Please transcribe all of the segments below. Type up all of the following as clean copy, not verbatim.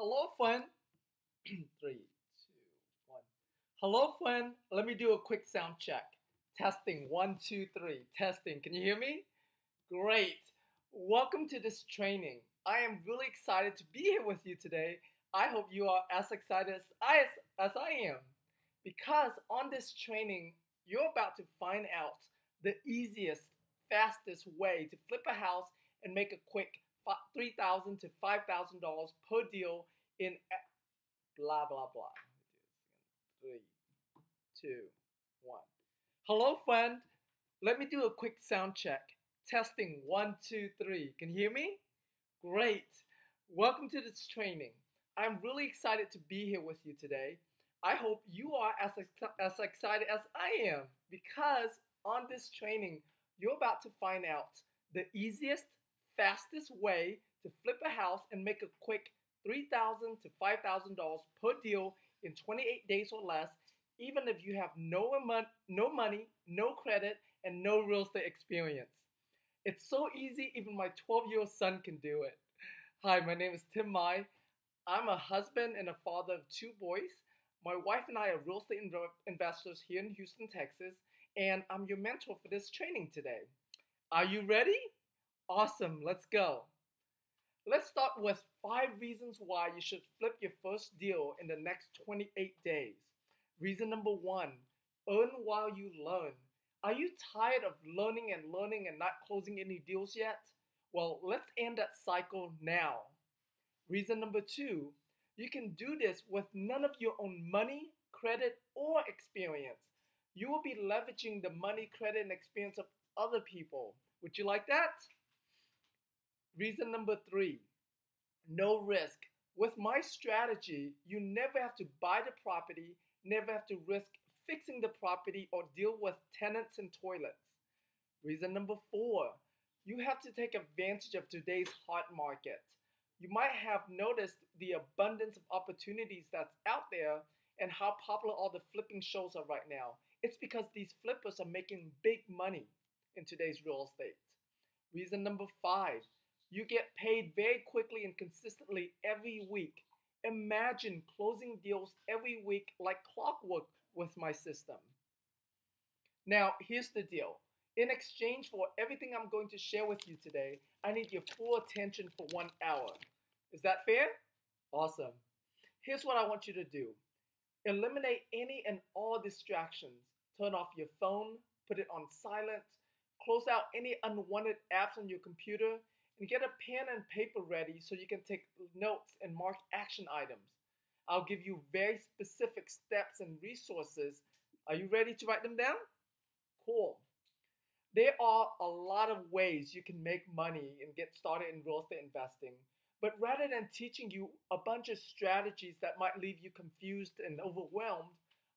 Hello, friend. Three, two, one. Hello, friend. Let me do a quick sound check. Testing. One, two, three. Testing. Can you hear me? Great. Welcome to this training. I am really excited to be here with you today. I hope you are as excited as I am. Because on this training, you're about to find out the easiest, fastest way to flip a house and make a quick $3,000 to $5,000 per deal in blah blah blah. Three, two, one. Hello, friend. Let me do a quick sound check. Testing. One, two, three. Can you hear me? Great. Welcome to this training. I'm really excited to be here with you today. I hope you are as excited as I am, because on this training, you're about to find out the easiest, fastest way to flip a house and make a quick $3,000 to $5,000 per deal in 28 days or less, even if you have no money, no credit, and no real estate experience. It's so easy, even my 12-year-old son can do it. Hi, my name is Tim Mai. I'm a husband and a father of two boys. My wife and I are real estate investors here in Houston, Texas, and I'm your mentor for this training today. Are you ready? Awesome, let's go. Let's start with 5 reasons why you should flip your first deal in the next 28 days. Reason number 1, earn while you learn. Are you tired of learning and not closing any deals yet? Well, let's end that cycle now. Reason number 2, you can do this with none of your own money, credit, or experience. You will be leveraging the money, credit, and experience of other people. Would you like that? Reason number 3, no risk. With my strategy, you never have to buy the property, never have to risk fixing the property or deal with tenants and toilets. Reason number 4, you have to take advantage of today's hot market. You might have noticed the abundance of opportunities that's out there and how popular all the flipping shows are right now. It's because these flippers are making big money in today's real estate. Reason number 5, you get paid very quickly and consistently every week. Imagine closing deals every week like clockwork with my system. Now, here's the deal. In exchange for everything I'm going to share with you today, I need your full attention for 1 hour. Is that fair? Awesome. Here's what I want you to do. Eliminate any and all distractions. Turn off your phone, put it on silent, close out any unwanted apps on your computer, and get a pen and paper ready so you can take notes and mark action items. I'll give you very specific steps and resources. Are you ready to write them down? Cool. There are a lot of ways you can make money and get started in real estate investing. But rather than teaching you a bunch of strategies that might leave you confused and overwhelmed,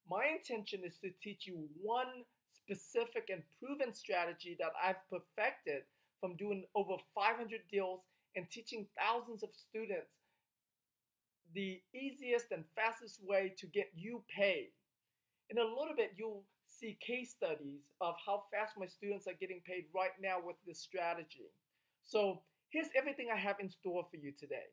my intention is to teach you one specific and proven strategy that I've perfected from doing over 500 deals and teaching thousands of students the easiest and fastest way to get you paid. In a little bit, you'll see case studies of how fast my students are getting paid right now with this strategy. So here's everything I have in store for you today.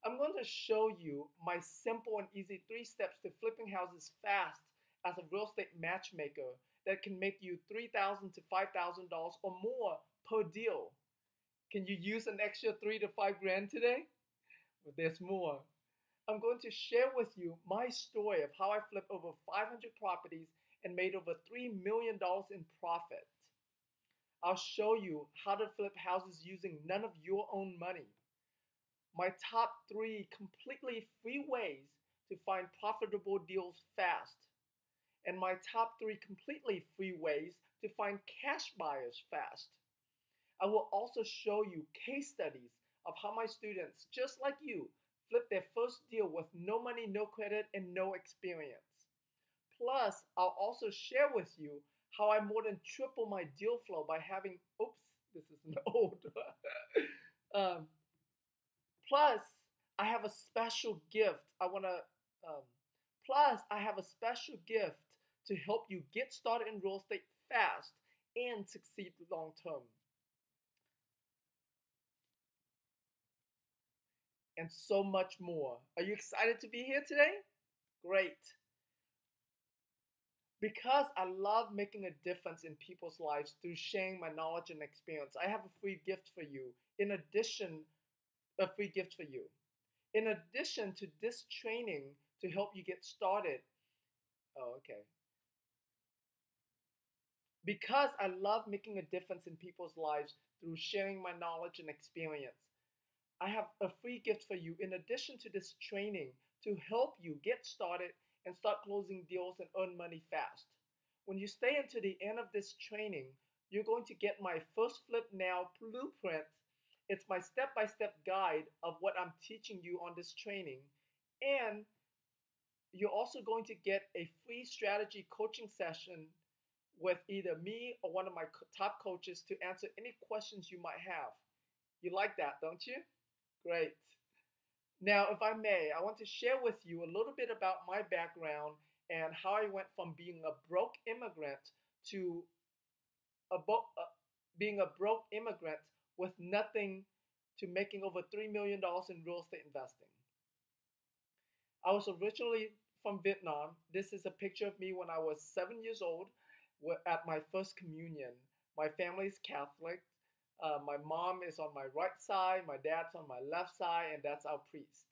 I'm going to show you my simple and easy 3 steps to flipping houses fast as a real estate matchmaker that can make you $3,000 to $5,000 or more per deal. Can you use an extra 3 to 5 grand today? Well, there's more. I'm going to share with you my story of how I flipped over 500 properties and made over $3 million in profit. I'll show you how to flip houses using none of your own money. My top 3 completely free ways to find profitable deals fast. And my top 3 completely free ways to find cash buyers fast. I will also show you case studies of how my students, just like you, flipped their first deal with no money, no credit, and no experience. Plus, I'll also share with you how I more than triple my deal flow by having, this is an old. Plus, I have a special gift. Plus, I have a special gift to help you get started in real estate fast and succeed long term. and so much more. Are you excited to be here today? Great. Because I love making a difference in people's lives through sharing my knowledge and experience, I have a free gift for you. A free gift for you. In addition to this training to help you get started. Oh, okay. Because I love making a difference in people's lives through sharing my knowledge and experience, I have a free gift for you in addition to this training to help you get started and start closing deals and earn money fast. When you stay until the end of this training, you're going to get my First Flip Now blueprint. It's my step-by-step guide of what I'm teaching you on this training. And you're also going to get a free strategy coaching session with either me or one of my top coaches to answer any questions you might have. You like that, don't you? Great. Now, if I may, I want to share with you a little bit about my background and how I went from being a broke immigrant to being a broke immigrant with nothing to making over $3 million in real estate investing. I was originally from Vietnam. This is a picture of me when I was 7 years old at my first communion. My family is Catholic. My mom is on my right side, my dad's on my left side, and that's our priest.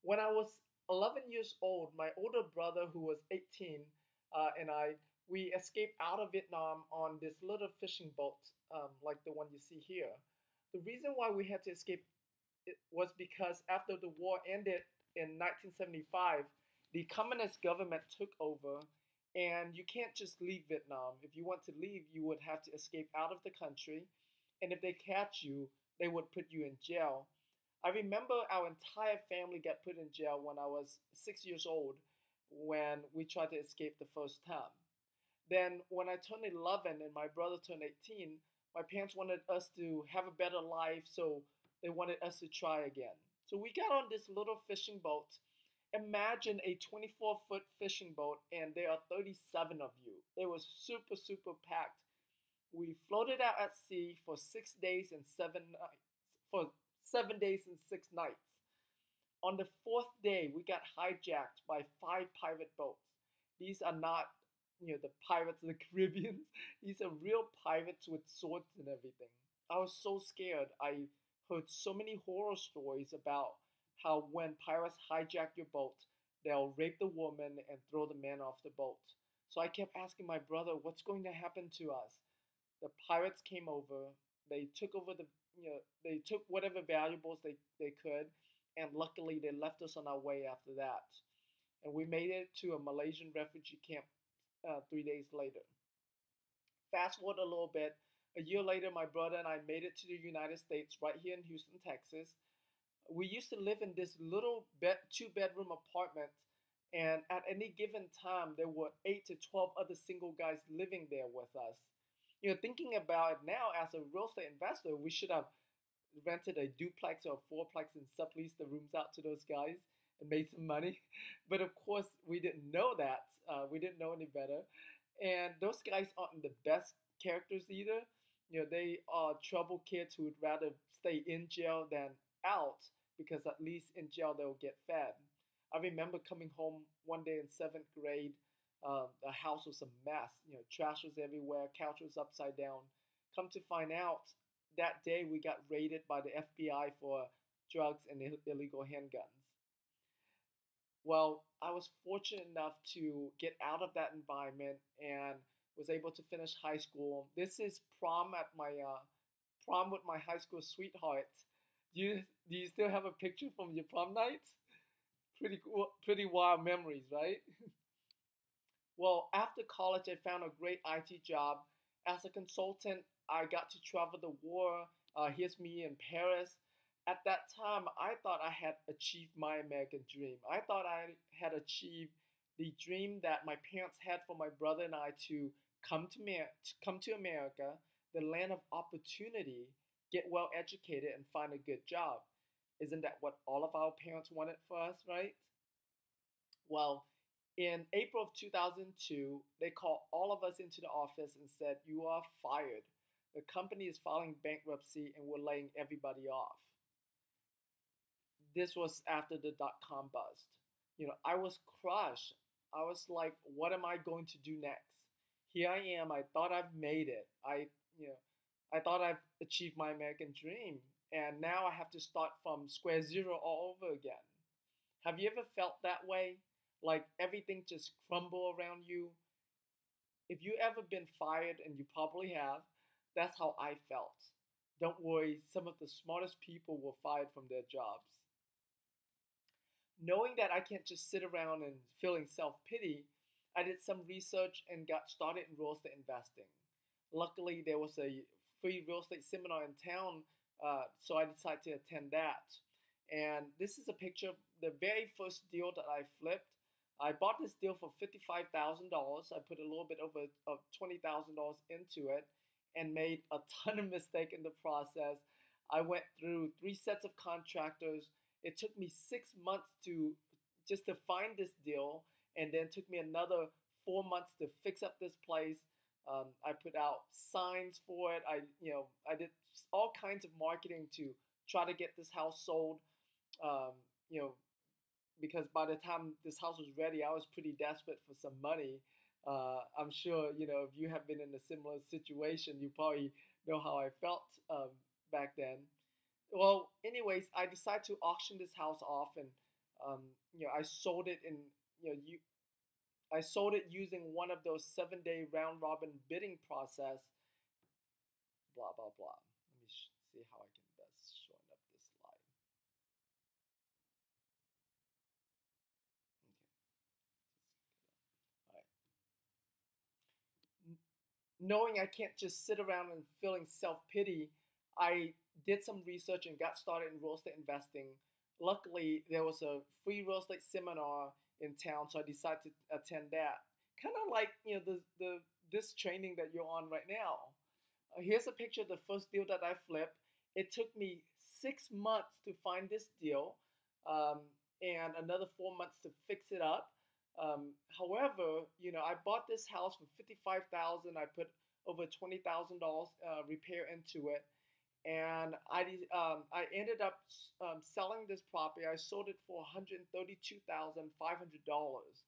When I was 11 years old, my older brother, who was 18, and we escaped out of Vietnam on this little fishing boat, like the one you see here. The reason why we had to escape was because after the war ended in 1975, the communist government took over, and you can't just leave Vietnam. If you want to leave, you would have to escape out of the country, and if they catch you, they would put you in jail. I remember our entire family got put in jail when I was 6 years old when we tried to escape the first time. Then when I turned 11 and my brother turned 18, my parents wanted us to have a better life, so they wanted us to try again. So we got on this little fishing boat. Imagine a 24-foot fishing boat, and there are 37 of you. It was super, super packed. We floated out at sea for 6 days and 7 nights. For 7 days and 6 nights. On the 4th day, we got hijacked by 5 pirate boats. These are not, the pirates of the Caribbean. These are real pirates with swords and everything. I was so scared. I heard so many horror stories about how when pirates hijack your boat, they'll rape the woman and throw the man off the boat. So I kept asking my brother, what's going to happen to us? The pirates came over. They took over they took whatever valuables they could, and luckily they left us on our way after that. And we made it to a Malaysian refugee camp 3 days later. Fast forward a little bit. A year later, my brother and I made it to the United States right here in Houston, Texas. We used to live in this little 2-bedroom apartment, and at any given time, there were 8 to 12 other single guys living there with us. Thinking about it now as a real estate investor, we should have rented a duplex or a fourplex and subleased the rooms out to those guys and made some money. But of course, we didn't know that. We didn't know any better. And those guys aren't the best characters either. They are trouble kids who would rather stay in jail than out, because at least in jail they'll get fed. I remember coming home one day in 7th grade. The house was a mess. Trash was everywhere. Couch was upside down. Come to find out, that day we got raided by the FBI for drugs and illegal handguns. Well, I was fortunate enough to get out of that environment and was able to finish high school. This is prom at my prom with my high school sweetheart. Do you still have a picture from your prom night? Pretty cool, pretty wild memories, right? Well, after college, I found a great IT job. As a consultant, I got to travel the world. Here's me in Paris. At that time, I thought I had achieved my American dream. I thought I had achieved the dream that my parents had for my brother and I to come to America, the land of opportunity, get well educated, and find a good job. Isn't that what all of our parents wanted for us, right? Well, in April of 2002, they called all of us into the office and said, "You are fired. The company is filing bankruptcy and we're laying everybody off." this was after the dot-com bust. I was crushed. I was like, what am I going to do next? Here I am. I thought I've made it. I thought I've achieved my American dream, and now I have to start from square zero all over again. Have you ever felt that way? Like everything just crumble around you? If you ever been fired, and you probably have, that's how I felt. Don't worry, some of the smartest people were fired from their jobs. Knowing that I can't just sit around and feeling self-pity, I did some research and got started in real estate investing. Luckily, there was a free real estate seminar in town, so I decided to attend that. And this is a picture of the very first deal that I flipped. I bought this deal for $55,000. I put a little bit over $20,000 into it and made a ton of mistake in the process. I went through 3 sets of contractors. It took me 6 months just to find this deal, and then took me another 4 months to fix up this place. I put out signs for it. I did all kinds of marketing to try to get this house sold. Because by the time this house was ready, I was pretty desperate for some money. I'm sure, if you have been in a similar situation, you probably know how I felt back then. Well, anyways, I decided to auction this house off, and I sold it I sold it using one of those 7-day round robin bidding process. Blah blah blah. Let me see how I can best show up this slide. Okay. All right. Knowing I can't just sit around and feeling self-pity, I did some research and got started in real estate investing. Luckily, there was a free real estate seminar in town, so I decided to attend that. Kind of like this training that you're on right now. Here's a picture of the first deal that I flipped. It took me 6 months to find this deal, and another 4 months to fix it up. However, I bought this house for $55,000. I put over $20,000 repair into it, and I ended up selling this property. I sold it for $132,500.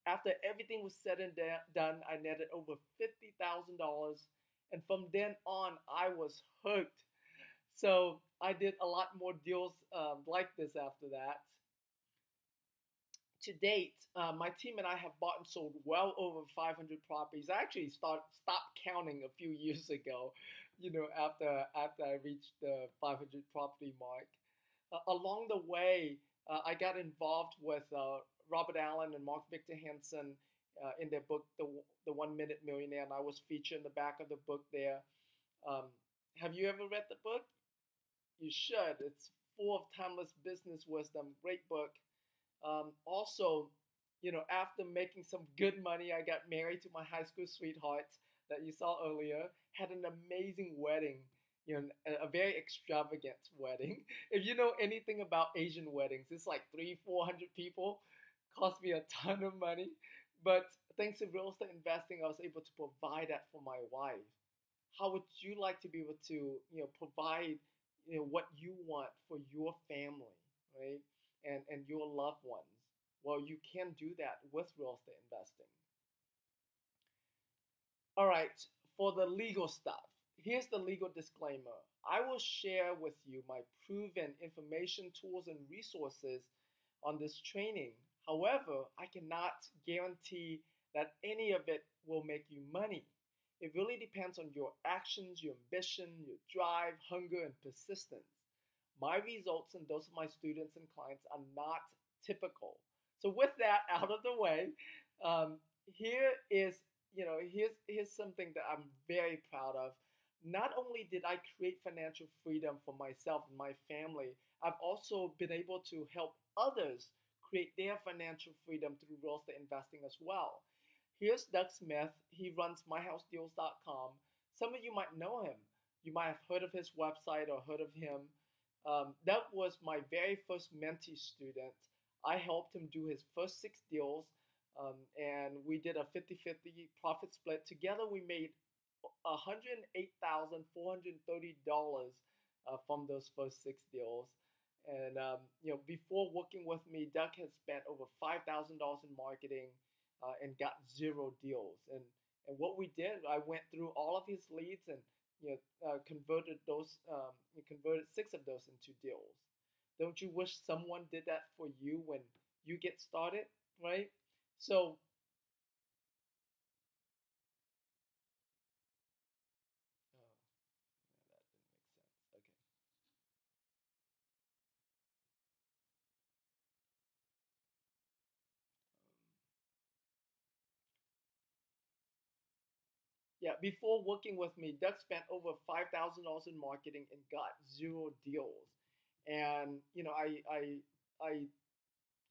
After everything was said and done, I netted over $50,000, and from then on, I was hooked. So I did a lot more deals like this after that. To date, my team and I have bought and sold well over 500 properties. I actually stopped counting a few years ago, after I reached the 500 property mark. Along the way, I got involved with Robert Allen and Mark Victor Hansen in their book, The 1 Minute Millionaire, and I was featured in the back of the book there. Have you ever read the book? You should. It's full of timeless business wisdom. Great book. Also, after making some good money, I got married to my high school sweetheart that you saw earlier. Had an amazing wedding, a very extravagant wedding. If you know anything about Asian weddings, it's like 300-400 people. Cost me a ton of money, but thanks to real estate investing, I was able to provide that for my wife. How would you like to be able to, provide, what you want for your family, right? And your loved ones? Well, you can do that with real estate investing. All right, for the legal stuff, here's the legal disclaimer. I will share with you my proven information, tools, and resources on this training. However, I cannot guarantee that any of it will make you money. It really depends on your actions, your ambition, your drive, hunger, and persistence. My results and those of my students and clients are not typical. So with that out of the way, here's something that I'm very proud of. Not only did I create financial freedom for myself and my family, I've also been able to help others create their financial freedom through real estate investing as well. Here's Doug Smith. He runs myhousedeals.com. Some of you might know him. You might have heard of his website or heard of him. Doug was my very first mentee student. I helped him do his first 6 deals, and we did a 50-50 profit split. Together, we made $108,430 from those first 6 deals. And before working with me, Doug has spent over $5,000 in marketing and got 0 deals. And what we did, I went through all of his leads and converted 6 of those into deals. Don't you wish someone did that for you when you get started, right? So that didn't make sense. Okay. Yeah, before working with me, Doug spent over $5,000 in marketing and got 0 deals. And I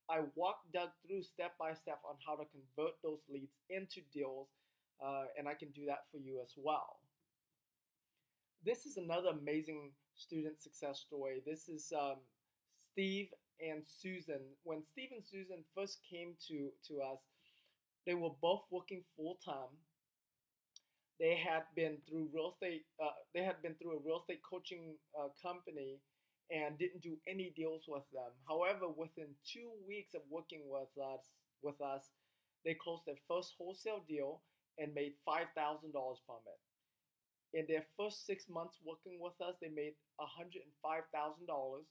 I walked Doug through step by step on how to convert those leads into deals, and I can do that for you as well. This is another amazing student success story. This is Steve and Susan. When Steve and Susan first came to us, they were both working full time. They had been through real estate. They had been through a real estate coaching company and didn't do any deals with them. However, within 2 weeks of working with us, they closed their first wholesale deal and made $5,000 from it. In their first 6 months working with us, they made $105,000.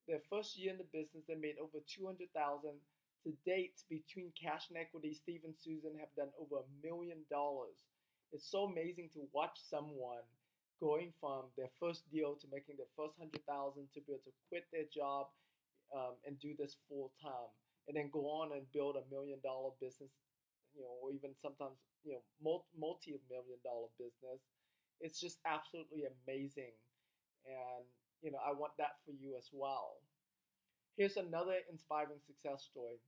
Their first year in the business, they made over $200,000. To date, between cash and equity, Steve and Susan have done over $1 million. It's so amazing to watch someone going from their first deal to making their first 100,000 to be able to quit their job and do this full time, and then go on and build $1 million business, or even sometimes multi-million-dollar business. It's just absolutely amazing, and I want that for you as well. Here's another inspiring success story.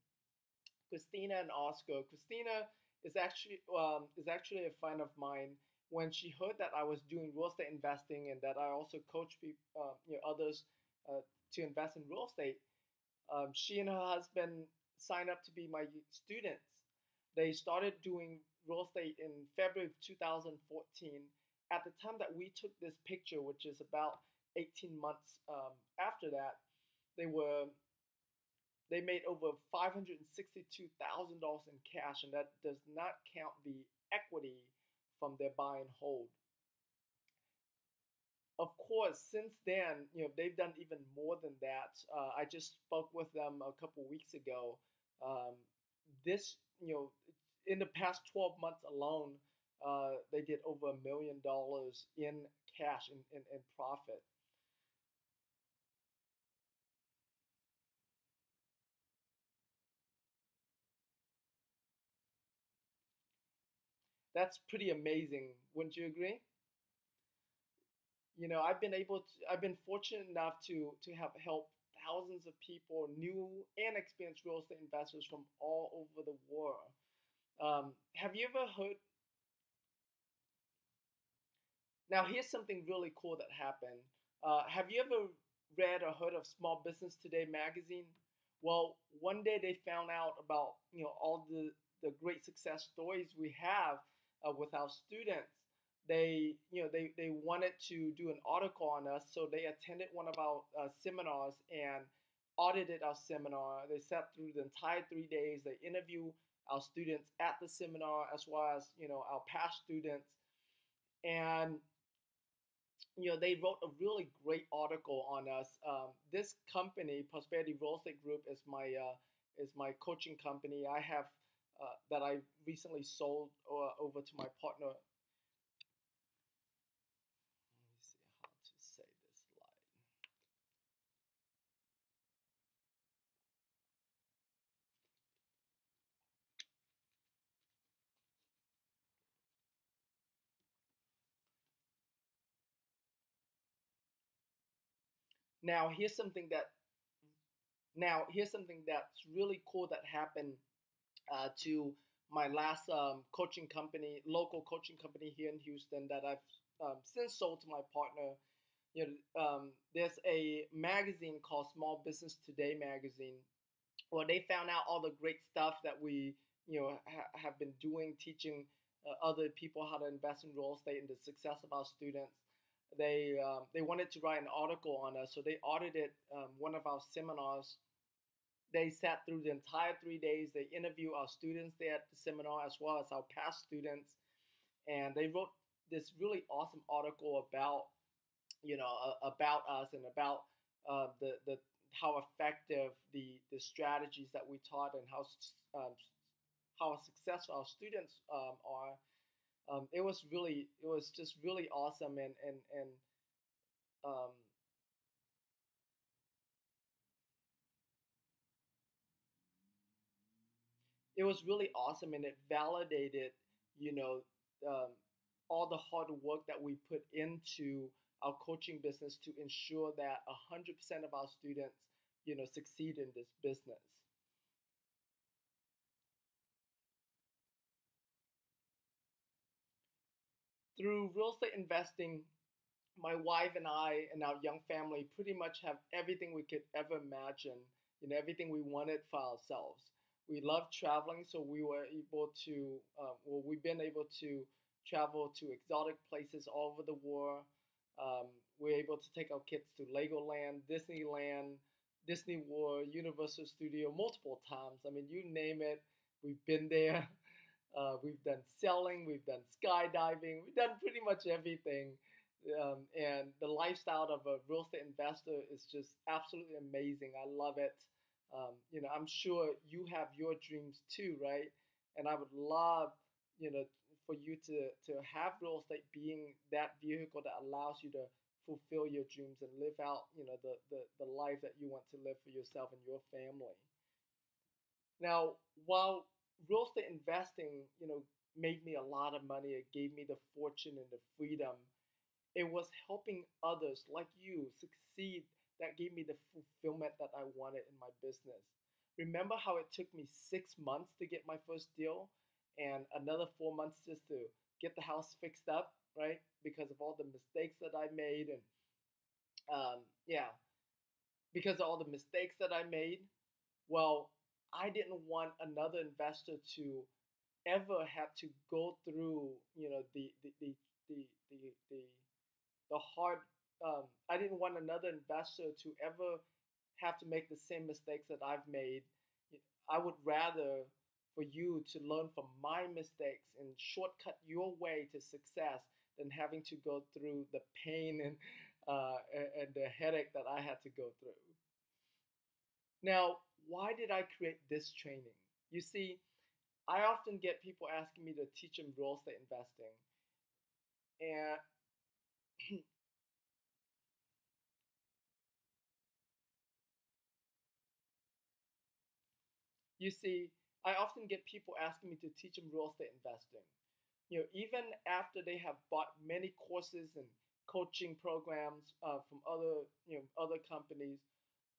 Christina and Oscar. Christina is actually a friend of mine. When she heard that I was doing real estate investing and that I also coach people, others to invest in real estate, she and her husband signed up to be my students. They started doing real estate in February of 2014. At the time that we took this picture, which is about 18 months after that, they were they made over $562,000 in cash, and that does not count the equity from their buy and hold. Of course, since then, they've done even more than that. I just spoke with them a couple weeks ago. Um, this, in the past 12 months alone, they did over $1 million in cash in profit. That's pretty amazing, wouldn't you agree? I've been fortunate enough to have helped thousands of people, new and experienced real estate investors from all over the world. Have you ever heard? Now, here's something really cool that happened. Have you ever read or heard of Small Business Today magazine? Well, one day they found out about all the great success stories we have with our students. They wanted to do an article on us, so they attended one of our seminars and audited our seminar. They sat through the entire 3 days. They interviewed our students at the seminar as well as our past students, and they wrote a really great article on us. This company, Prosperity Real Estate Group, is my coaching company. I have that I recently sold over to my partner. Let me see how to say this slide. Now here's something that that's really cool that happened to my last coaching company, local coaching company here in Houston that I've since sold to my partner. There's a magazine called Small Business Today magazine, where they found out all the great stuff that we have been doing, teaching other people how to invest in real estate and the success of our students. they wanted to write an article on us, so they audited one of our seminars. They sat through the entire 3 days. They interviewed our students there at the seminar as well as our past students, and they wrote this really awesome article about about us and about the how effective the strategies that we taught and how successful our students are. It was just really awesome, and um, it was really awesome, and it validated, you know, um, all the hard work that we put into our coaching business to ensure that 100% of our students, succeed in this business. Through real estate investing, my wife and I and our young family pretty much have everything we could ever imagine, everything we wanted for ourselves. We love traveling, so we were able to, we've been able to travel to exotic places all over the world. We're able to take our kids to Legoland, Disneyland, Disney World, Universal Studio multiple times. I mean, you name it, we've been there. We've done selling, we've done skydiving, we've done pretty much everything. And the lifestyle of a real estate investor is just absolutely amazing. I love it. I'm sure you have your dreams too, right? And I would love, for you to have real estate being that vehicle that allows you to fulfill your dreams and live out, the life that you want to live for yourself and your family. Now, while real estate investing, made me a lot of money, it gave me the fortune and the freedom. It was helping others like you succeed that gave me the fulfillment that I wanted in my business. Remember how it took me 6 months to get my first deal and another 4 months just to get the house fixed up, right? Because of all the mistakes that I made. And yeah, because of all the mistakes that I made, well, I didn't want another investor to ever have to go through, the hard. I didn't want another investor to ever have to make the same mistakes that I've made. I would rather for you to learn from my mistakes and shortcut your way to success than having to go through the pain and the headache that I had to go through. Now, why did I create this training? You see, I often get people asking me to teach them real estate investing. And you see, I often get people asking me to teach them real estate investing. Even after they have bought many courses and coaching programs from other companies,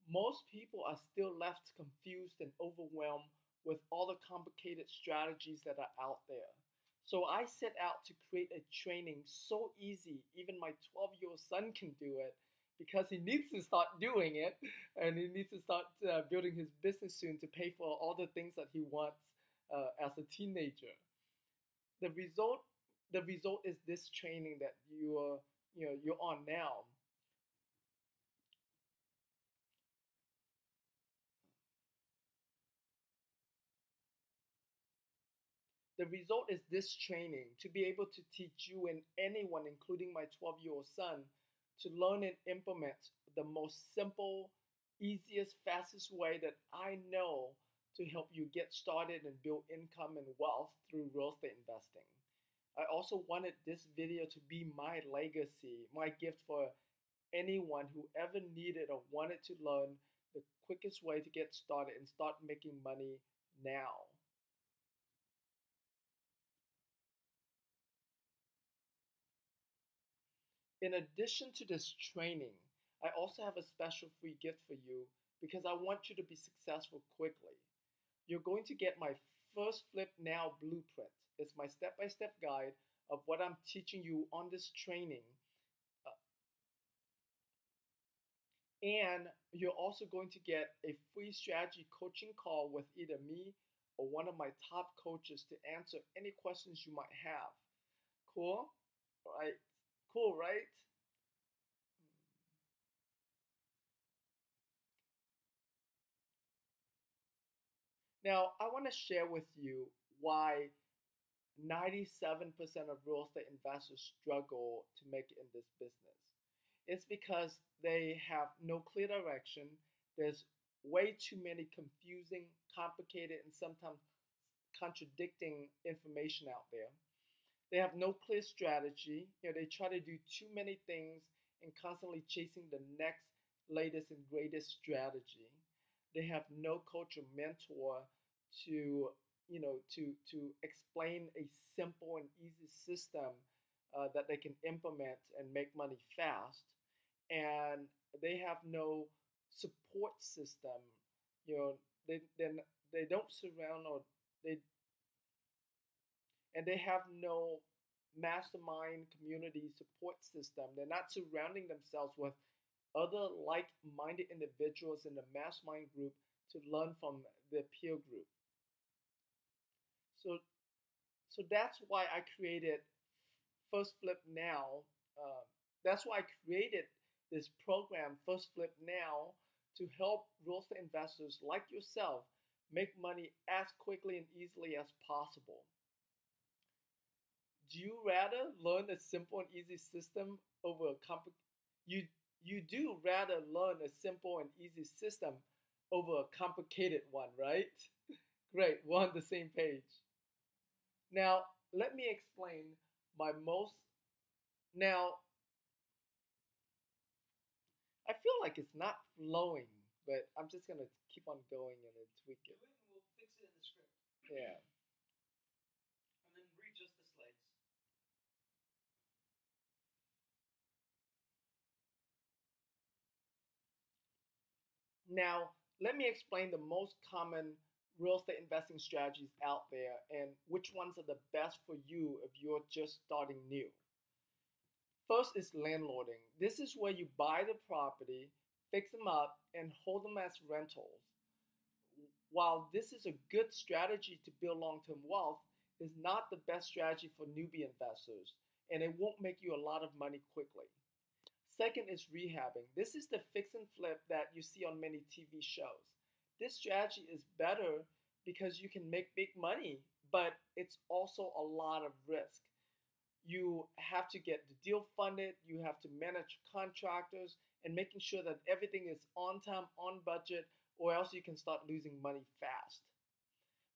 most people are still left confused and overwhelmed with all the complicated strategies that are out there. So I set out to create a training so easy, even my 12-year-old son can do it because he needs to start doing it and he needs to start building his business soon to pay for all the things that he wants as a teenager. The result, the result is this training that you're on now. The result is this training to be able to teach you and anyone, including my 12-year-old son, to learn and implement the most simple, easiest, fastest way that I know to help you get started and build income and wealth through real estate investing. I also wanted this video to be my legacy, my gift for anyone who ever needed or wanted to learn the quickest way to get started and start making money now. In addition to this training, I also have a special free gift for you because I want you to be successful quickly. You're going to get my First Flip Now blueprint. It's my step-by-step guide of what I'm teaching you on this training. And you're also going to get a free strategy coaching call with either me or one of my top coaches to answer any questions you might have. Cool? All right. Cool, right? Now, I want to share with you why 97% of real estate investors struggle to make it in this business. It's because they have no clear direction. There's way too many confusing, complicated, and sometimes contradicting information out there. They have no clear strategy. They try to do too many things and constantly chasing the next latest and greatest strategy. They have no coach or mentor to to explain a simple and easy system that they can implement and make money fast. And they have no support system. You know, they don't surround or they and they have no mastermind community support system. They're not surrounding themselves with other like-minded individuals in the mastermind group to learn from their peer group. So, so that's why I created First Flip Now. That's why I created this program, First Flip Now, to help real estate investors like yourself make money as quickly and easily as possible. Do you rather learn a simple and easy system over a you do rather learn a simple and easy system over a complicated one, right? Great, we're on the same page. Now, let me explain my most. Now, I feel like it's not flowing, but I'm just gonna keep on going and then tweak it. We'll fix it in the script. Yeah. And then readjust the slides. Now, let me explain the most common real estate investing strategies out there and which ones are the best for you if you're just starting new. First is landlording. This is where you buy the property, fix them up, and hold them as rentals. While this is a good strategy to build long-term wealth, it's not the best strategy for newbie investors, and it won't make you a lot of money quickly. Second is rehabbing. This is the fix and flip that you see on many TV shows. This strategy is better because you can make big money, but it's also a lot of risk. You have to get the deal funded, you have to manage contractors, and making sure that everything is on time, on budget, or else you can start losing money fast.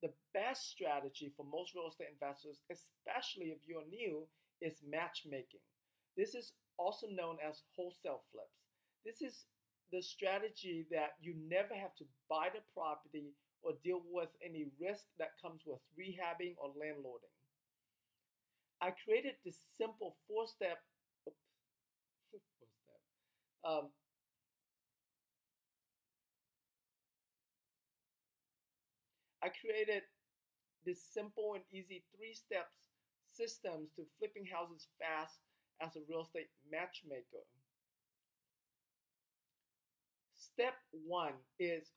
The best strategy for most real estate investors, especially if you're new, is matchmaking. This is also known as wholesale flips. This is the strategy that you never have to buy the property or deal with any risk that comes with rehabbing or landlording. I created this simple four-step um, I created this simple and easy three-step systems to flipping houses fast as a real estate matchmaker. Step one is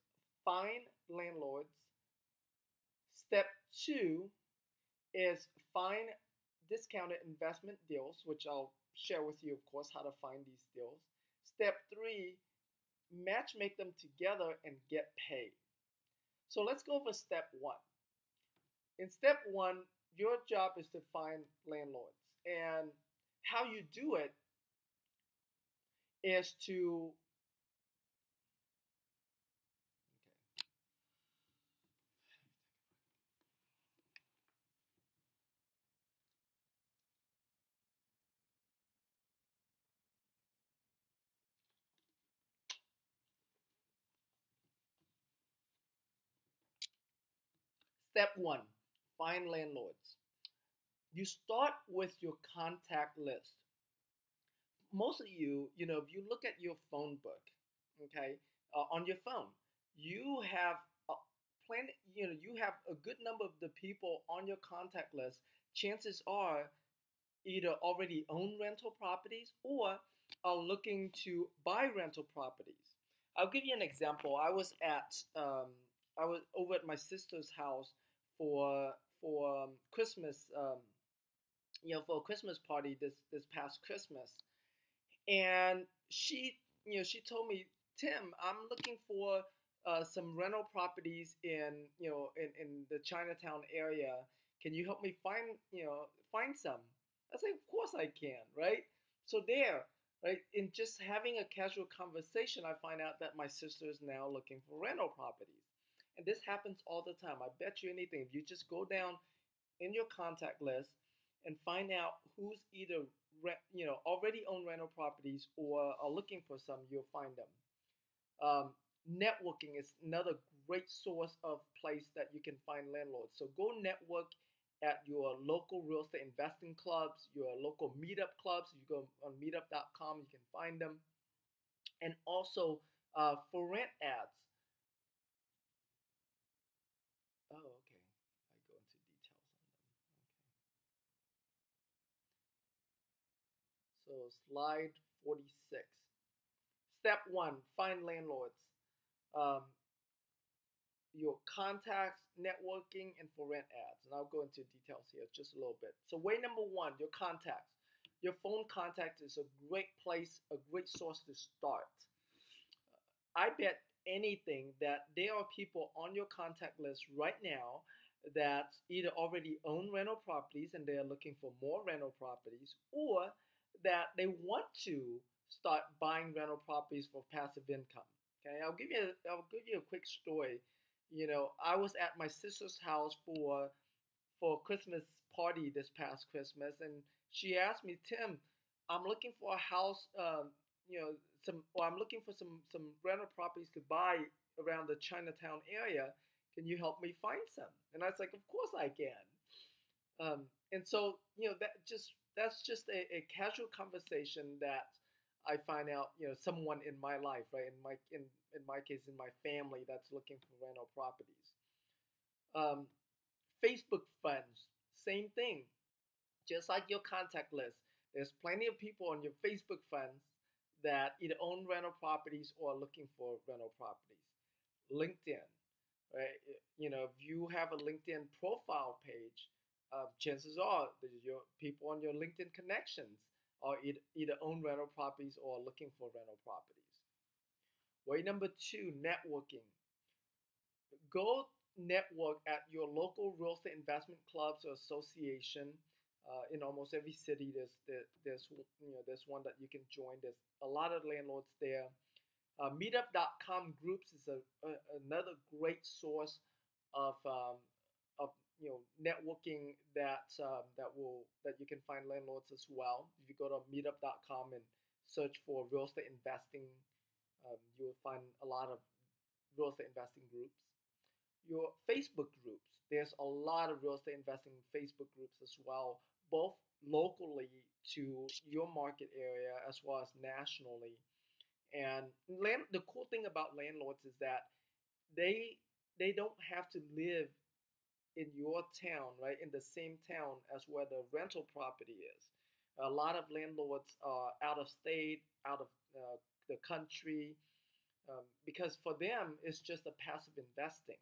find landlords. Step two is find discounted investment deals, which I'll share with you, of course, how to find these deals. Step three, match make them together and get paid. So let's go over step one. In step one, your job is to find landlords. And how you do it is to step one, find landlords. You start with your contact list. Most of you, if you look at your phone book, okay, on your phone, you have you have a good number of the people on your contact list. Chances are either already own rental properties or are looking to buy rental properties. I'll give you an example. I was over at my sister's house for Christmas, for a Christmas party this past Christmas, and she told me, Tim, I'm looking for some rental properties in in the Chinatown area. Can you help me find some? I say, of course I can, right? So there, right? In just having a casual conversation, I find out that my sister is now looking for rental properties, and this happens all the time. I bet you anything. If you just go down in your contact list and find out who's either already own rental properties or are looking for some, you'll find them. Networking is another great source of place that you can find landlords. So go network at your local real estate investing clubs, your local meetup clubs. If you go on meetup.com, you can find them. And also for rent ads. Oh, okay. I go into details on them. Okay. So slide 46. Step one, find landlords. Um, your contacts, networking, and for rent ads. And I'll go into details here just a little bit. So way number one, your contacts. Your phone contact is a great place, a great source to start. I bet anything that there are people on your contact list right now that either already own rental properties and they are looking for more rental properties, or that they want to start buying rental properties for passive income. Okay, I'll give you a quick story. I was at my sister's house for Christmas party this past Christmas, and she asked me, Tim, I'm looking for a house, I'm looking for some rental properties to buy around the Chinatown area. Can you help me find some? And I was like, of course I can. And so that's just a casual conversation that I find out someone in my life, right, in my case, in my family, that's looking for rental properties. Facebook friends, same thing. Just like your contact list, there's plenty of people on your Facebook friends that either own rental properties or are looking for rental properties. LinkedIn, right? If you have a LinkedIn profile page, chances are that your people on your LinkedIn connections are either own rental properties or are looking for rental properties. Way number two, networking. Go network at your local real estate investment clubs or association. In almost every city, there's one that you can join. There's a lot of landlords there. Meetup.com groups is another great source of networking that you can find landlords as well. If you go to Meetup.com and search for real estate investing, you will find a lot of real estate investing groups. Your Facebook groups. There's a lot of real estate investing Facebook groups as well, both locally to your market area as well as nationally. And the cool thing about landlords is that they don't have to live in your town, right, in the same town as where the rental property is. A lot of landlords are out of state, out of the country, because for them it's just a passive investing.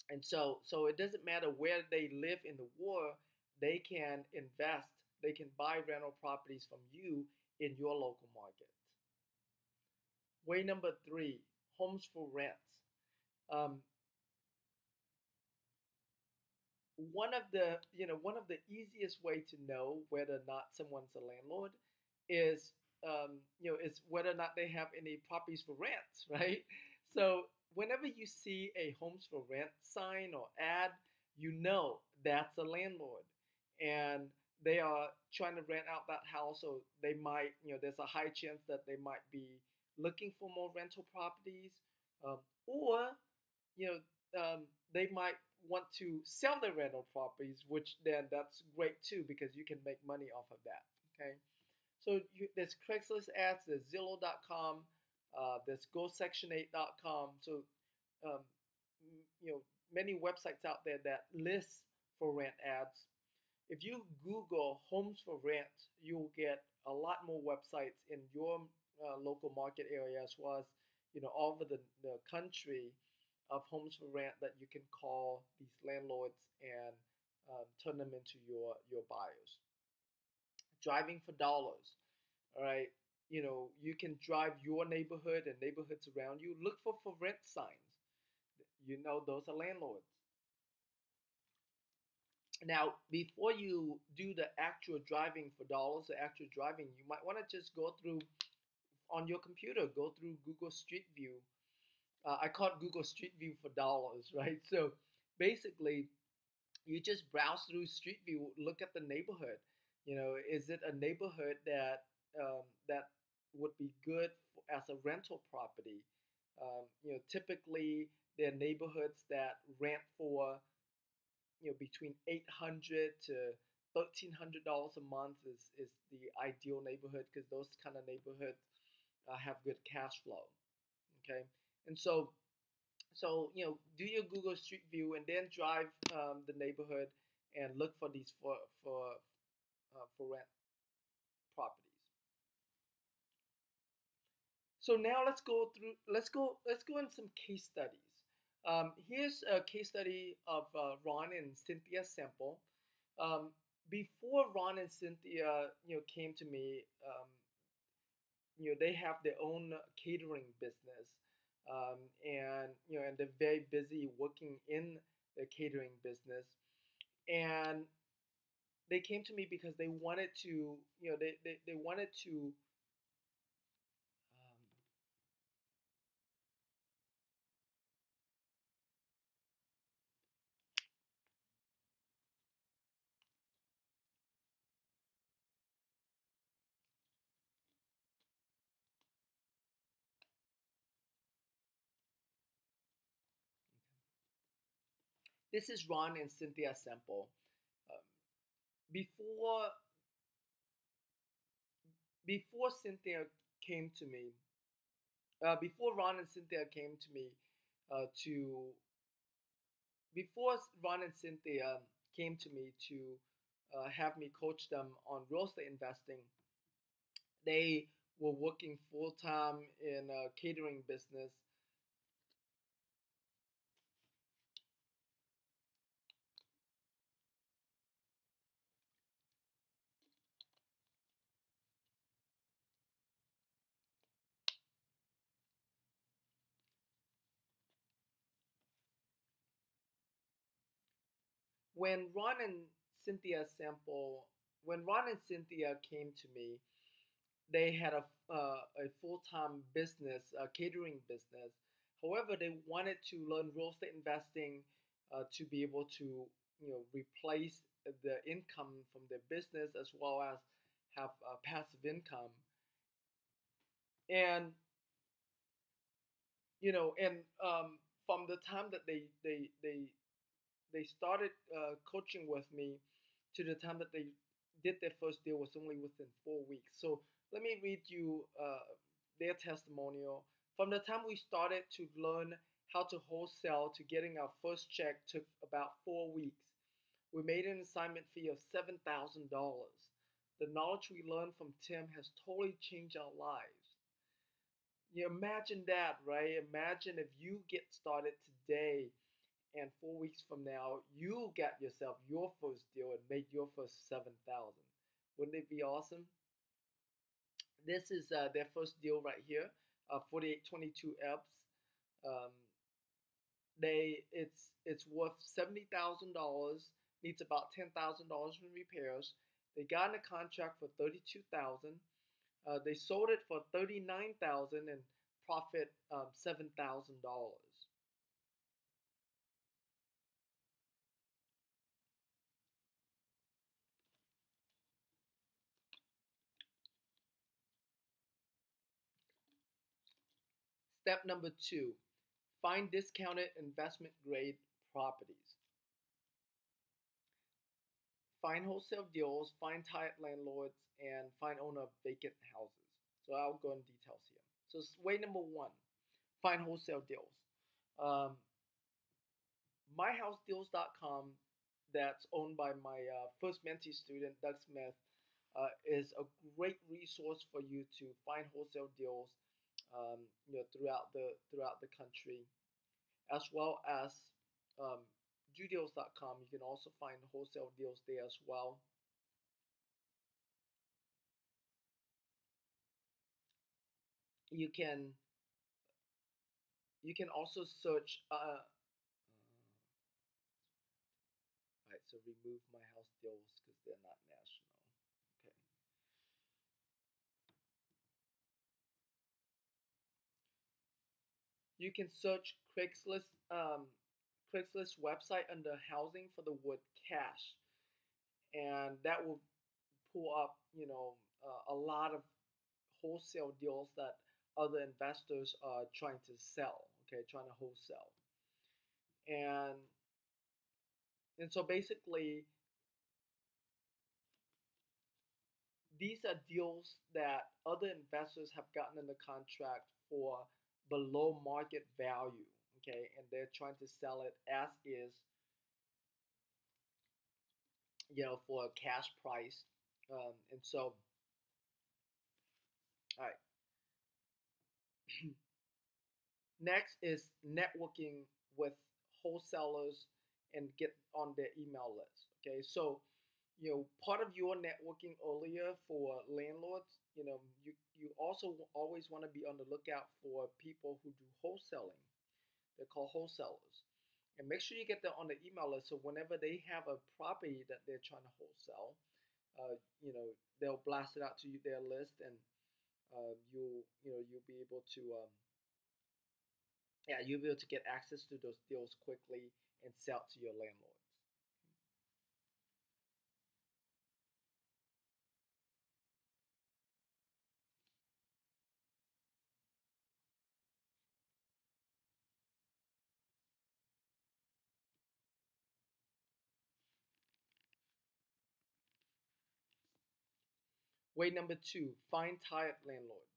And so it doesn't matter where they live in the world, they can invest, they can buy rental properties from you in your local market. Way number three, homes for rent. One of the easiest way to know whether or not someone's a landlord is is whether or not they have any properties for rent, right? So whenever you see a homes for rent sign or ad, you know that's a landlord, and they are trying to rent out that house, so they might, there's a high chance that they might be looking for more rental properties, or they might want to sell their rental properties, which then that's great too because you can make money off of that. Okay, so there's Craigslist ads, there's Zillow.com, there's GoSection8.com. So um, many websites out there that list for rent ads. If you Google homes for rent, you'll get a lot more websites in your local market area as well as all over the country of homes for rent that you can call these landlords and turn them into your buyers. Driving for dollars. All right. you can drive your neighborhood and neighborhoods around you. Look for rent signs. Those are landlords. Now, before you do the actual driving for dollars, the actual driving, you might want to just go through on your computer, go through Google Street View. I call it Google Street View for dollars, right? So basically, you just browse through Street View, look at the neighborhood. Is it a neighborhood that would be good as a rental property? Typically, there are neighborhoods that rent for between $800 to $1,300 a month is the ideal neighborhood, because those kind of neighborhoods have good cash flow. Okay, and do your Google Street View and then drive the neighborhood and look for these for rent properties. So now let's go in some case studies. Here's a case study of Ron and Cynthia Semple. Before Ron and Cynthia came to me, they have their own catering business, and they're very busy working in the catering business, and they came to me because they wanted to they wanted to this is Ron and Cynthia Semple. Um, before before Cynthia came to me, before Ron and Cynthia came to me to before Ron and Cynthia came to me to have me coach them on real estate investing, they were working full time in a catering business. When Ron and Cynthia Semple, when Ron and Cynthia came to me, they had a full time business, a catering business. However, they wanted to learn real estate investing to be able to replace the income from their business, as well as have passive income. And from the time that they started coaching with me to the time that they did their first deal was only within 4 weeks. So let me read you their testimonial. From the time we started to learn how to wholesale to getting our first check took about 4 weeks. We made an assignment fee of $7,000. The knowledge we learned from Tim has totally changed our lives. You imagine that, right? Imagine if you get started today and 4 weeks from now, you got yourself your first deal and made your first $7,000. Wouldn't it be awesome? This is their first deal right here, 4822 EBS. It's worth $70,000. Needs about $10,000 in repairs. They got in a contract for $32,000. They sold it for $39,000 and profit $7,000. Step number 2, find discounted investment grade properties. Find wholesale deals, find tired landlords, and find owner of vacant houses. So I'll go in details here. So way number 1, find wholesale deals. MyHouseDeals.com, that's owned by my first mentee student, Doug Smith, is a great resource for you to find wholesale deals throughout the country, as well as Judeals.com. You can also find wholesale deals there as well. you can also search. Right, so remove my house deals because they're not national. Okay. You can search Craigslist website under housing for the word cash, and that will pull up, a lot of wholesale deals that other investors are trying to sell. Okay, trying to wholesale, and so basically, these are deals that other investors have gotten in the contract for below market value. Okay, and they're trying to sell it as is, for a cash price. And so, all right. Next is networking with wholesalers and get on their email list. Okay, so part of your networking earlier for landlords, you also always want to be on the lookout for people who do wholesaling. They're called wholesalers, and make sure you get them on the email list. So whenever they have a property that they're trying to wholesale, they'll blast it out to you, their list, and you'll be able to you'll be able to get access to those deals quickly and sell to your landlords. Way number two, find tired landlords.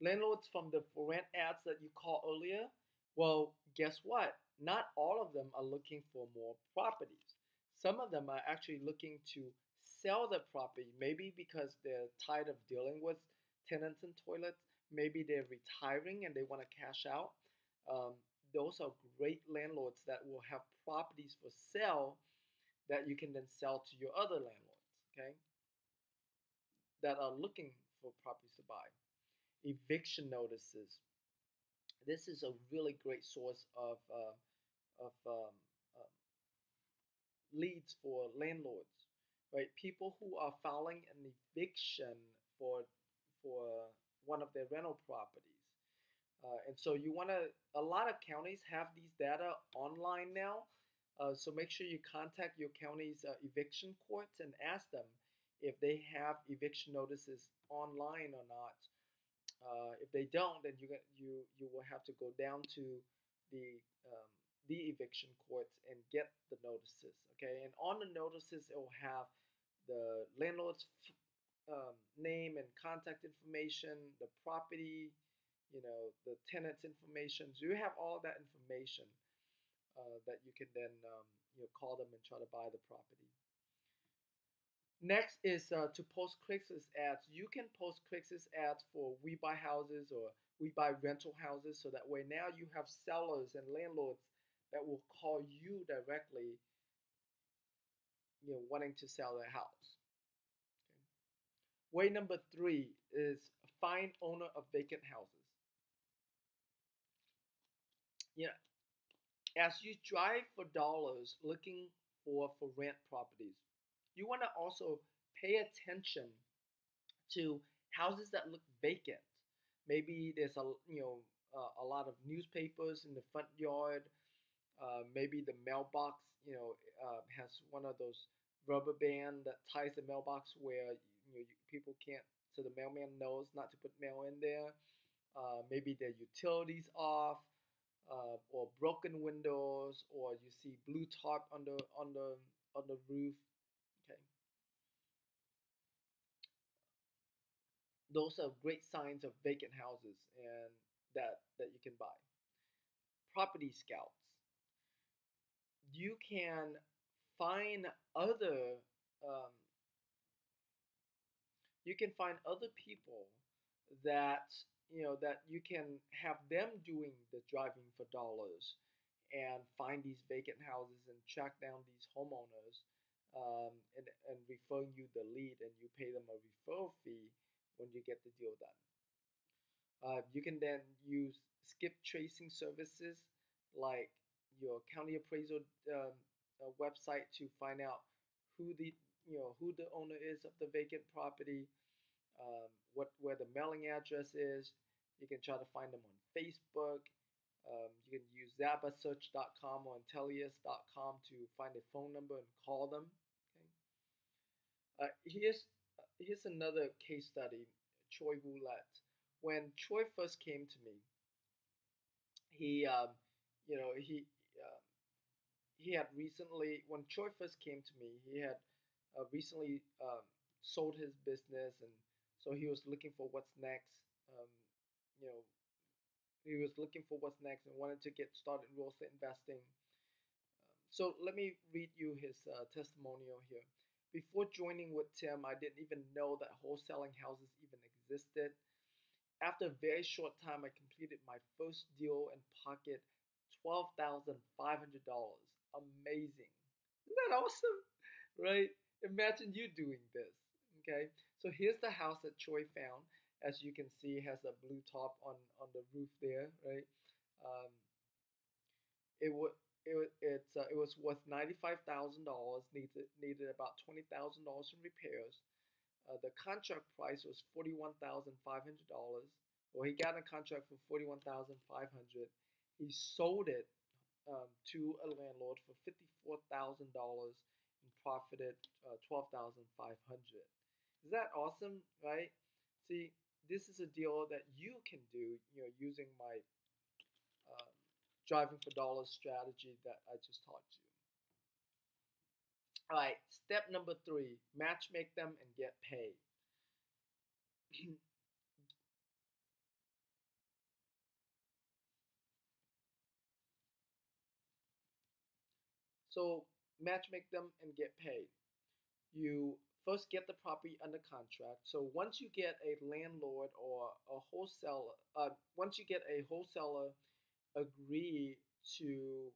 Landlords from the for rent ads that you called earlier, well, guess what? Not all of them are looking for more properties. Some of them are actually looking to sell the property, maybe because they're tired of dealing with tenants and toilets. Maybe they're retiring and they want to cash out. Um, those are great landlords that will have properties for sale that you can then sell to your other landlords, okay, that are looking for properties to buy. Eviction notices. This is a really great source of leads for landlords, right? People who are filing an eviction for one of their rental properties. And so you want to, a lot of counties have these data online now. So make sure you contact your county's eviction courts and ask them if they have eviction notices online or not. If they don't, then you will have to go down to the um, the eviction courts and get the notices. Okay, and on the notices it will have the landlord's name and contact information, the property, the tenant's information. So you have all that information that you can then call them and try to buy the property. Next is to post Craigslist ads. You can post Craigslist ads for We Buy Houses or We Buy Rental Houses, so that way now you have sellers and landlords that will call you directly, wanting to sell their house. Okay. Way number three is find owner of vacant houses. As you drive for dollars looking for rent properties, you want to also pay attention to houses that look vacant. Maybe there's a lot of newspapers in the front yard. Maybe the mailbox has one of those rubber band that ties the mailbox where people can't, so the mailman knows not to put mail in there. Maybe the utilities off, or broken windows, or you see blue tarp on the roof. Okay, those are great signs of vacant houses and that you can buy. Property scouts. You can find other um, people that that you can have them doing the driving for dollars and find these vacant houses and track down these homeowners, and refer you the lead, and you pay them a referral fee when you get the deal done. You can then use skip tracing services like your county appraisal website to find out who the who the owner is of the vacant property, where the mailing address is. You can try to find them on Facebook. You can use zabasearch.com or intellius.com to find a phone number and call them. Okay. Here's another case study. Troy Roulette. When Troy first came to me, he you know he had recently, when Troy first came to me, he had recently sold his business, and so he was looking for what's next. You know, he was looking for what's next and wanted to get started in real estate investing. So let me read you his testimonial here. Before joining with Tim, I didn't even know that wholesaling houses even existed. After a very short time, I completed my first deal and pocketed $12,500. Amazing. Isn't that awesome? Right? Imagine you doing this. Okay, so here's the house that Troy found. As you can see, it has a blue top on the roof there, right? Um, it was it was worth $95,000. Needed about $20,000 in repairs. The contract price was $41,500. Well, he got a contract for $41,500. He sold it to a landlord for $54,000 and profited $12,500. Is that awesome, right? See, this is a deal that you can do, using my driving for dollars strategy that I just taught you. All right, step number 3: match make them and get paid. So match make them and get paid. You first get the property under contract. So once you get a landlord or a wholesaler, agree to,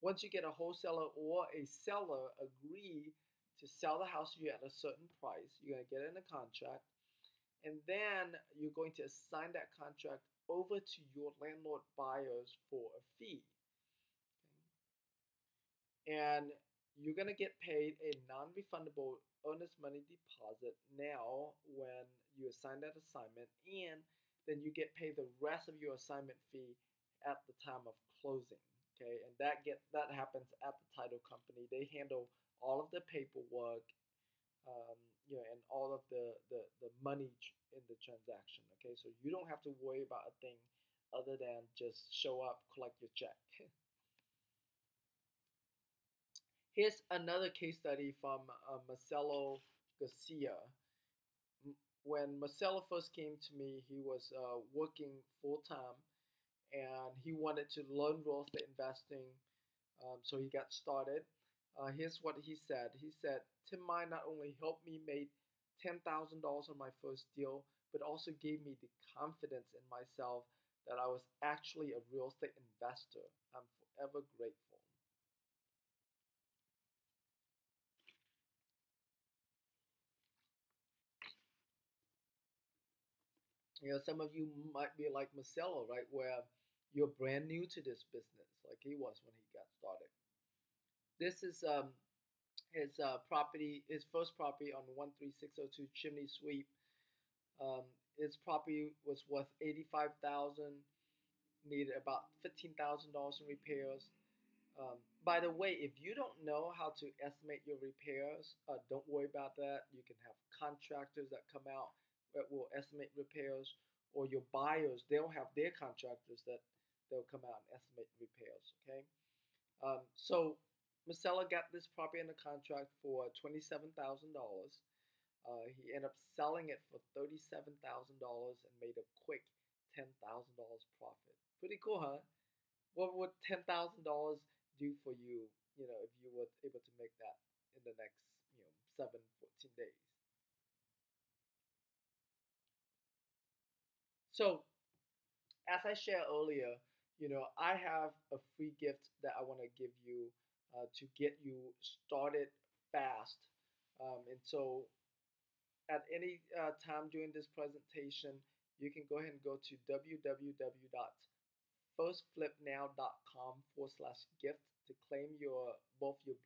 once you get a wholesaler or a seller agree to sell the house to you at a certain price, you're going to get in a contract, and then you're going to assign that contract over to your landlord buyers for a fee. And you're going to get paid a non-refundable earnest money deposit now when you assign that assignment, and then you get paid the rest of your assignment fee at the time of closing. Okay, and that happens at the title company. They handle all of the paperwork, and all of the money in the transaction. Okay, so you don't have to worry about a thing other than just show up, collect your check. Here's another case study from Marcelo Garcia. When Marcelo first came to me, he was working full-time, and he wanted to learn real estate investing, so he got started. Here's what he said. He said, Tim Mai not only helped me make $10,000 on my first deal, but also gave me the confidence in myself that I was actually a real estate investor. I'm forever grateful. Some of you might be like Marcelo, right, where you're brand new to this business, like he was when he got started. This is his property, his first property on 13602 Chimney Sweep. His property was worth $85,000, needed about $15,000 in repairs. By the way, if you don't know how to estimate your repairs, don't worry about that. You can have contractors that come out that will estimate repairs, or your buyers, they'll have their contractors that they'll come out and estimate repairs. Okay, so Marcelo got this property under contract for $27,000. He ended up selling it for $37,000 and made a quick $10,000 profit. Pretty cool, huh? What would $10,000 do for you? If you were able to make that in the next 14 days. So, as I shared earlier, I have a free gift that I want to give you to get you started fast. And so, at any time during this presentation, you can go ahead and go to www.firstflipnow.com/gift to claim both your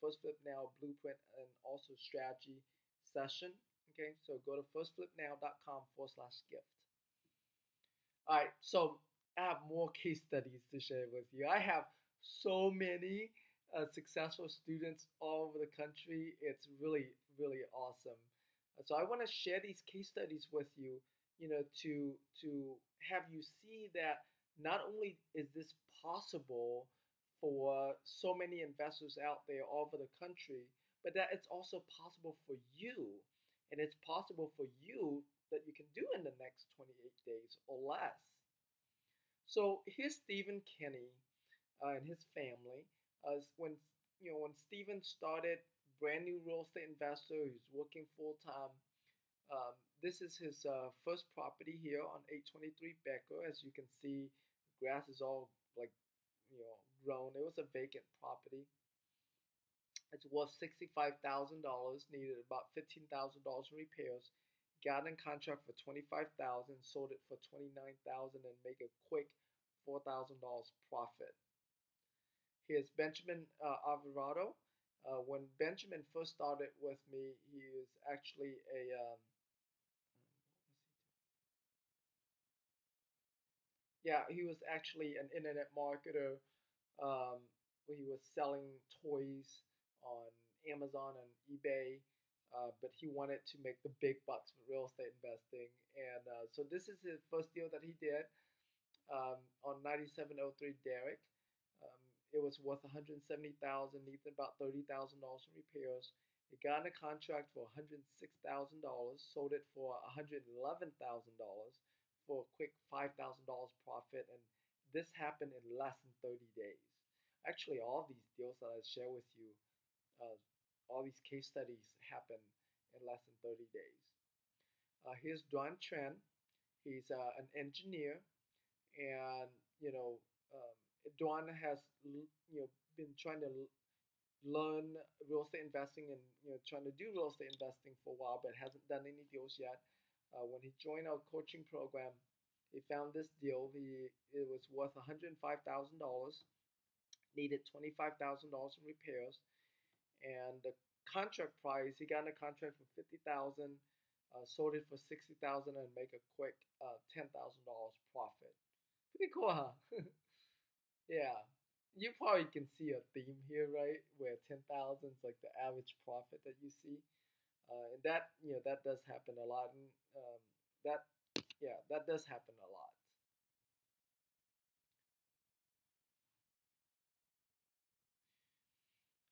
First Flip Now blueprint and also strategy session. Okay, so go to firstflipnow.com/gift. All right, so I have more case studies to share with you. I have so many successful students all over the country. It's really, really awesome. So I want to share these case studies with you, to have you see that not only is this possible for so many investors out there all over the country, but that it's also possible for you, and it's possible for you that you can do in the next 28 days or less. So here's Stephen Kenny and his family. When Stephen started, brand new real estate investor who's working full time. This is his first property here on 823 Becker. As you can see, grass is all like grown. It was a vacant property. It's worth $65,000. Needed about $15,000 in repairs. Got in contract for $25,000. Sold it for $29,000 and make a quick $4,000 profit. Here's Benjamin Alvarado. When Benjamin first started with me, he was actually he was actually an internet marketer. Where he was selling toys on Amazon and eBay, but he wanted to make the big bucks with real estate investing, and so this is his first deal that he did on 9703 Derrick. It was worth $170,000, needed about $30,000 in repairs. It got in a contract for $106,000, sold it for $111,000 for a quick $5,000 profit, and this happened in less than 30 days. Actually, all of these deals that I share with you, all these case studies happen in less than 30 days. Here's Duan Tran. He's an engineer, and Duan has been trying to learn real estate investing and trying to do real estate investing for a while, but hasn't done any deals yet. When he joined our coaching program, he found this deal. It was worth $105,000. Needed $25,000 in repairs, and the contract price, he got in a contract for $50,000, sold it for $60,000 and make a quick $10,000 profit. Pretty cool, huh? Yeah, you probably can see a theme here, right? Where 10,000 is like the average profit that you see, and that does happen a lot, and that does happen a lot.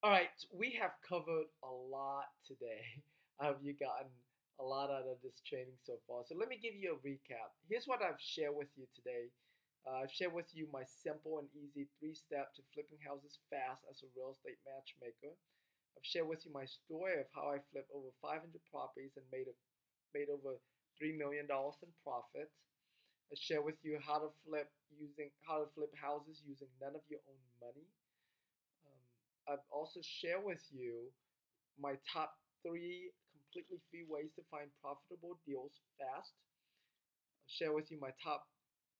All right, we have covered a lot today. I hope you've gotten a lot out of this training so far. So let me give you a recap. Here's what I've shared with you today. I've shared with you my simple and easy 3-step to flipping houses fast as a real estate matchmaker. I've shared with you my story of how I flipped over 500 properties and made over $3 million in profit. I share with you how to flip houses using none of your own money. I've also shared with you my top 3 completely free ways to find profitable deals fast. I'll share with you my top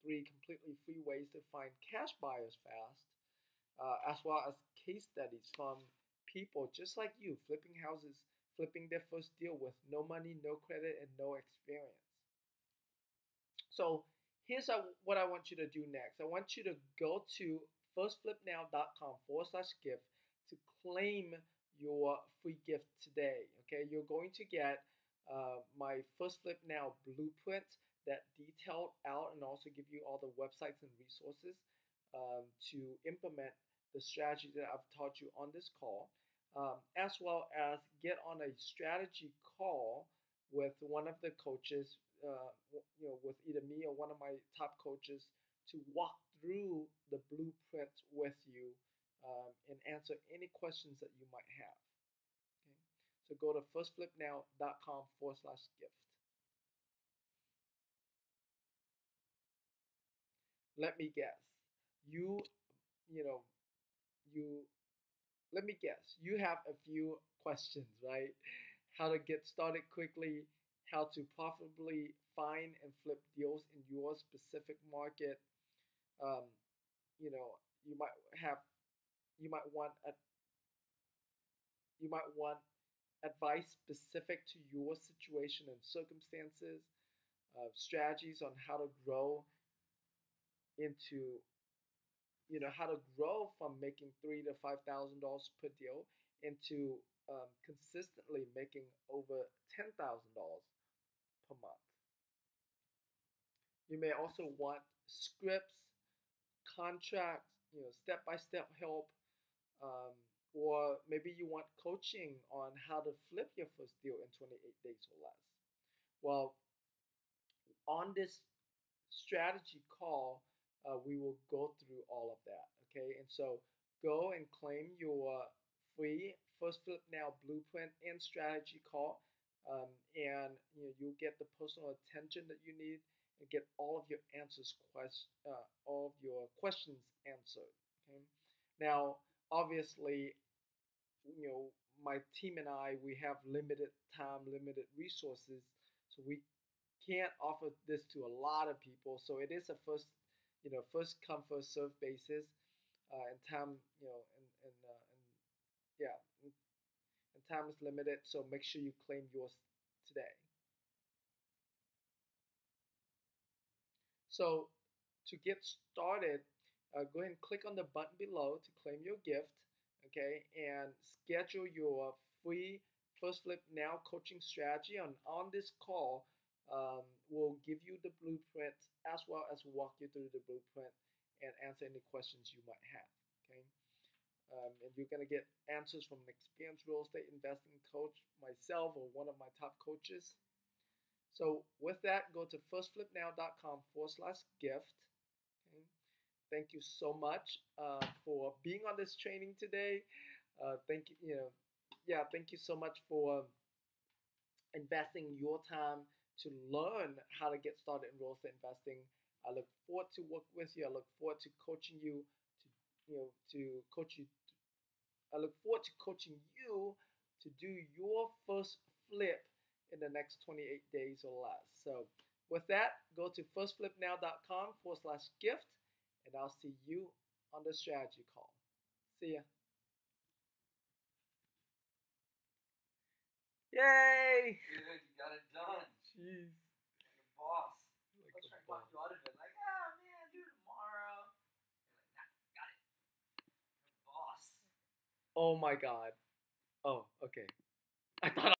3 completely free ways to find cash buyers fast, as well as case studies from people just like you, flipping houses, flipping their first deal with no money, no credit, and no experience. So here's what I want you to do next. I want you to go to firstflipnow.com/gift to claim your free gift today. Okay, you're going to get my First Flip Now blueprint that detailed out and also give you all the websites and resources to implement the strategy that I've taught you on this call, as well as get on a strategy call with one of the coaches, with either me or one of my top coaches to walk through the blueprint with you and answer any questions that you might have. Okay, so go to firstflipnow.com/gift. Let me guess, you let me guess, you have a few questions, right? How to get started quickly how to profitably find and flip deals in your specific market. Um, you know, you might have you might want a you might want advice specific to your situation and circumstances, strategies on how to grow into how to grow from making $3,000 to $5,000 per deal into consistently making over $10,000 per month. You may also want scripts, contracts, step-by-step help, um, or maybe you want coaching on how to flip your first deal in 28 days or less. Well, on this strategy call, we will go through all of that. Okay, and so go and claim your free First Flip Now blueprint and strategy call, and you'll get the personal attention that you need and get all of your all of your questions answered. Okay, now obviously, my team and I, we have limited time, limited resources, so we can't offer this to a lot of people. So it is a first come first serve basis, and time, yeah, and time is limited. So make sure you claim yours today. So to get started, go ahead and click on the button below to claim your gift. Okay, and schedule your free First Flip Now coaching strategy. On this call, we'll give you the blueprint as well as walk you through the blueprint and answer any questions you might have. Okay, and you're gonna get answers from an experienced real estate investing coach, myself, or one of my top coaches. So with that, go to firstflipnow.com/gift. Okay. Thank you so much for being on this training today. Thank you. Thank you so much for investing your time to learn how to get started in real estate investing. I look forward to work with you. I look forward to coaching you to coach you. I look forward to coaching you to do your first flip in the next 28 days or less. So with that, go to firstflipnow.com/gift, and I'll see you on the strategy call. See ya. Yay! Dude, you got it done. Jeez. Like a boss. Like Let's a try boss. you ought to have been like, ah man, do it tomorrow. You're like, nah, got it. You're a boss. Oh my god. Oh, okay. I thought